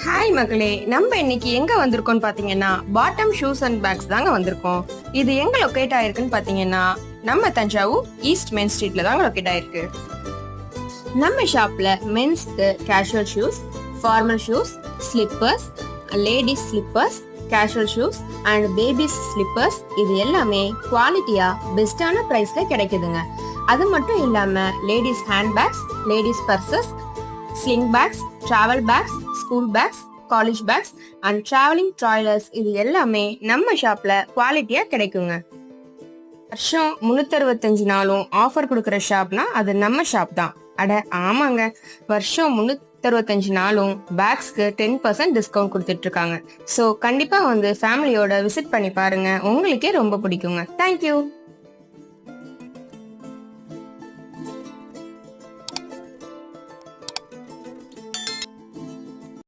Hi மக்களே, நம்ம இன்னைக்கு எங்க வந்திருக்கோம் பாத்தீங்கன்னா பாட்டம் ஷூஸ் அண்ட் பேக்ஸ் தாங்க வந்திருக்கோம். இது எங்க லொகேட் ஆயிருக்குன்னு பாத்தீங்கன்னா நம்ம தஞ்சாவூர் ஈஸ்ட் மெயின் ஸ்ட்ரீட்ல தாங்க லொகேட் ஆயிருக்கு. நம்ம ஷாப்ல மென்ஸ்க்கு casual shoes, formal shoes, slippers, ladies slippers, casual shoes and babies slippers இது எல்லாமே குவாலிட்டியா பெஸ்டான பிரைஸ்ல கிடைக்குதுங்க. அது மட்டும் இல்லாம ladies handbags, ladies purses, sling bags, travel bags, school bags, college bags and travelling trolleys இது எல்லாமே நம்ம ஷாப்ல குவாலிட்டியா கிடைக்குங்க. வருஷம் 365 நாளும் ஆஃபர் கொடுக்குற ஷாப்னா அது நம்ம ஷாப் தான். அட ஆமாங்க, வருஷம் 365 நாளும் பேக்ஸ்க்கு 10% டிஸ்கவுண்ட் கொடுத்துட்டு இருக்காங்க. ஸோ கண்டிப்பா வந்து ஃபேமிலியோட விசிட் பண்ணி பாருங்க, உங்களுக்கே ரொம்ப பிடிக்குங்க. தேங்க்யூ.